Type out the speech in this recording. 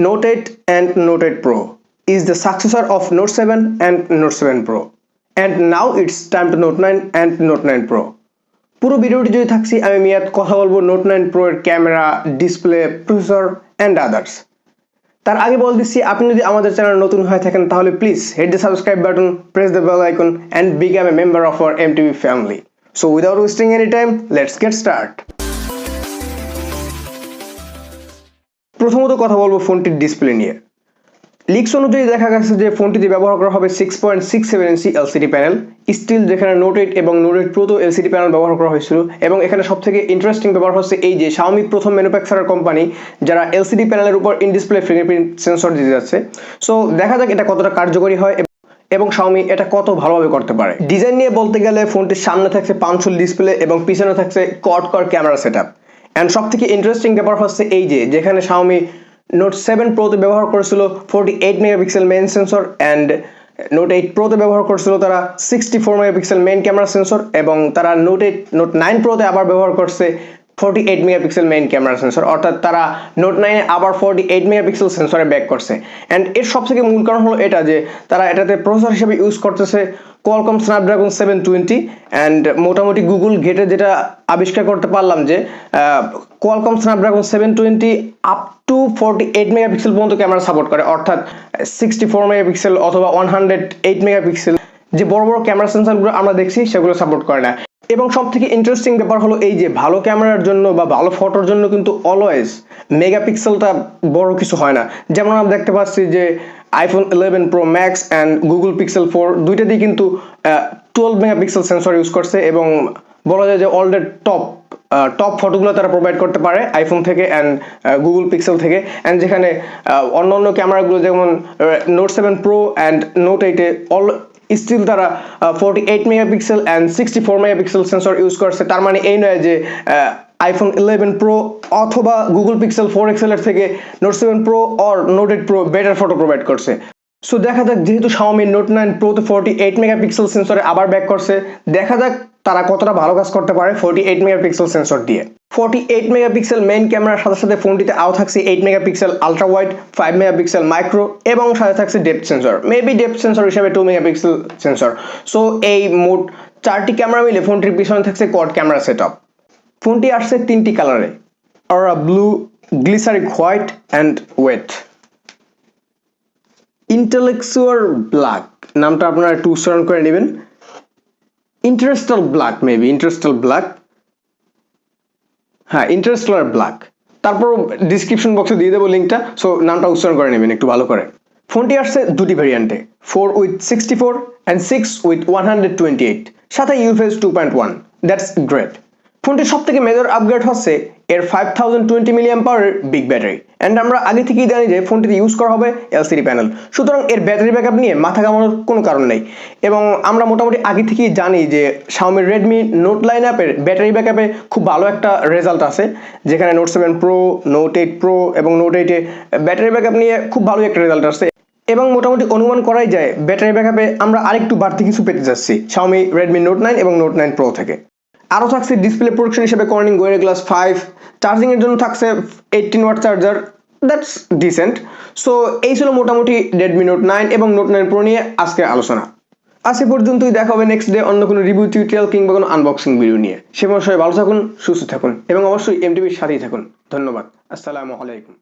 Note 8 and Note 8 Pro is the successor of Note 7 and Note 7 Pro, and now it's time to Note 9 and Note 9 Pro. পুরো ভিডিওটি জুড়ে থাকছি আমি মিয়াদ, কথা বলবো Note 9 Pro এর camera, display, processor and others. তার আগে বল দিচ্ছি, আপনি যদি আমাদের চ্যানেল নতুন হয়ে থাকেন তাহলে please hit the subscribe button, press the bell icon and become a member of our MTV family. So without wasting any time, let's get start. প্রথমত কথা বলবো ফোনটির ডিসপ্লে নিয়ে। লিক্স অনুযায়ী দেখা গেছে যে ফোনটিতে ব্যবহার করা হবে 6.67 ইঞ্চি এলসিডি প্যানেল। স্টিল যেখানে Note 8 এবং Note 8 Pro তো এলসিডি প্যানেল ব্যবহার করা হয়েছিল, এবং এখানে সবথেকে ইন্টারেস্টিং ব্যাপার হচ্ছে এই যে Xiaomi প্রথম ম্যানুফ্যাকচারার কোম্পানি যারা এলসিডি প্যানেলের উপর ইন ডিসপ্লে ফিঙ্গারপ্রিন্ট সেন্সর দিতে যাচ্ছে। সো দেখা যাক এটা কতটা কার্যকরী হয় এবং Xiaomi এটা কত ভালোভাবে করতে পারে। ডিজাইন নিয়ে বলতে গেলে ফোনটির সামনে থাকছে পাঞ্চুল ডিসপ্লে এবং পিছনে থাকছে কোয়াড-কোর ক্যামেরা সেটআপ। এন্ড সবথেকে ইন্টারেস্টিং ব্যাপার হচ্ছে এই যে যেখানে Xiaomi Note 7 Pro তে ব্যবহার করেছিল 48 megapixel main sensor, and Note 8 Pro তে ব্যবহার করেছিল তারা 64 মেগাপিক্সেল মেইন ক্যামেরা সেন্সর, এবং তারা Note 9 Pro তে আবার ব্যবহার করছে 48 মেগাপিক্সেল মেইন ক্যামেরা সেন্সর, অর্থাৎ তারা Note 9 এ আবার 48 মেগাপিক্সেল সেন্সরে ব্যাক করছে। এন্ড এর সবথেকে মূল কারণ হলো এটা যে তারা এটাতে প্রসেসর হিসেবে ইউজ করতেছে Qualcomm Snapdragon 720, এন্ড মোটামুটি গুগল ঘেটে যেটা আবিষ্কার করতে পারলাম যে Qualcomm Snapdragon 720 up to 48 megapixel পর্যন্ত ক্যামেরা সাপোর্ট করে, অর্থাৎ 64 মেগাপিক্সেল অথবা 108 মেগাপিক্সেল যে বড় বড় ক্যামেরা সেন্সরগুলো আমরা দেখছি সেগুলো সাপোর্ট করে না। এবং সবথেকে ইন্টারেস্টিং ব্যাপার হলো এই যে ভালো ক্যামেরার জন্য বা ভালো ফটোর জন্য কিন্তু অলওয়েজ মেগাপিক্সেলটা বড় কিছু হয় না। যেমন আমরা দেখতে পাচ্ছি যে iPhone 11 Pro Max and Google Pixel 4 দুইটাতেই কিন্তু 12 মেগাপিক্সেল সেন্সর ইউজ করছে, এবং বলা যায় যে অলরেডি টপ ফটোগুলো তারা প্রোভাইড করতে পারে আইফোন থেকে অ্যান্ড গুগল পিক্সেল থেকে। অ্যান্ড যেখানে অন্যান্য ক্যামেরাগুলো যেমন Note 7 Pro অ্যান্ড Note 8 এ স্টিল তারা 48 megapixel and 64 megapixel sensor use করছে। তার মানে এই নয় যে iPhone 11 Pro অথবা Google Pixel 4 XL এর থেকে Note 7 Pro or Note 8 Pro better photo provide করছে। সো দেখা যাক, যেহেতু Xiaomi Note 9 Pro তে 48 মেগাপিক্সেল সেন্সরে আবার ব্যাক করছে, দেখা যাক তারা কতটা ভালো কাজ করতে পারে 48 মেগাপিক্সেল সেন্সর দিয়ে। 48 মেগাপিক্সেল মেইন ক্যামেরার সাথে সাথে ফোনটিতে আরও থাকছে 8 megapixel ultra wide, 5 megapixel micro, এবং সাথে থাকছে depth sensor, maybe depth sensor হিসেবে 2 মেগাপিক্সেল সেন্সর। সো এই মোট 4টি ক্যামেরা মিলে ফোনটির পিছনে থাকছে কোয়াড ক্যামেরা সেটআপ। ফোনটি আসছে 3টি কালারে, অরা ব্লু, গ্লিসারিক white and wait. Intellectual black নামটা আপনারা একটু উচ্চারণ করে নেবেন। Interstellar black, maybe interstellar black, হ্যাঁ ইন্টারস্টেলার ব্ল্যাক। তারপর ডিসক্রিপশন বক্সে দিয়ে দেবো লিঙ্কটা, সো নামটা উচ্চারণ করে নেবেন একটু ভালো করে। ফোনটি আসছে দুটি ভেরিয়েন্টে, 4 উইথ 64 অ্যান্ড 6 উইথ 128, সাথে UFS 2.1। That's great. ফোনটির সবথেকে মেজর আপগ্রেড হচ্ছে এর 5020 mAh বিগ ব্যাটারি। অ্যান্ড আমরা আগে থেকেই জানি যে ফোনটিতে ইউজ করা হবে এলসিডি প্যানেল, সুতরাং এর ব্যাটারি ব্যাকআপ নিয়ে মাথা ঘামানোর কোনো কারণ নেই। এবং আমরা মোটামুটি আগে থেকেই জানি যে Xiaomi Redmi Note লাইনআপের ব্যাটারি ব্যাকআপে খুব ভালো একটা রেজাল্ট আছে, যেখানে Note 7 Pro, Note 8 Pro এবং Note 8 এ ব্যাটারি ব্যাকআপ নিয়ে খুব ভালো একটা রেজাল্ট আসছে, এবং মোটামুটি অনুমান করাই যায় ব্যাটারি ব্যাকআপে আমরা আরেকটু বাড়তি কিছু পেতে যাচ্ছি Xiaomi Redmi Note 9 এবং Note 9 Pro থেকে। আরও থাকছে ডিসপ্লে প্রোটেকশন হিসেবে Corning Gorilla Glass 5, চার্জিং এর জন্য থাকছে 18 watt charger, that's decent. So এই ছিল মোটামুটি Redmi Note 9 এবং Note 9 Pro নিয়ে আজকের আলোচনা। আজ এ পর্যন্তই, দেখা হবে নেক্সট ডে অন্য কোনো রিভিউ, টিউটোরিয়াল কিংবা কোনো আনবক্সিং ভিডিও নিয়ে। সে সবাই ভালো থাকুন, সুস্থ থাকুন এবং অবশ্যই এমটিভির সাথেই থাকুন। ধন্যবাদ। আসসালামু আলাইকুম।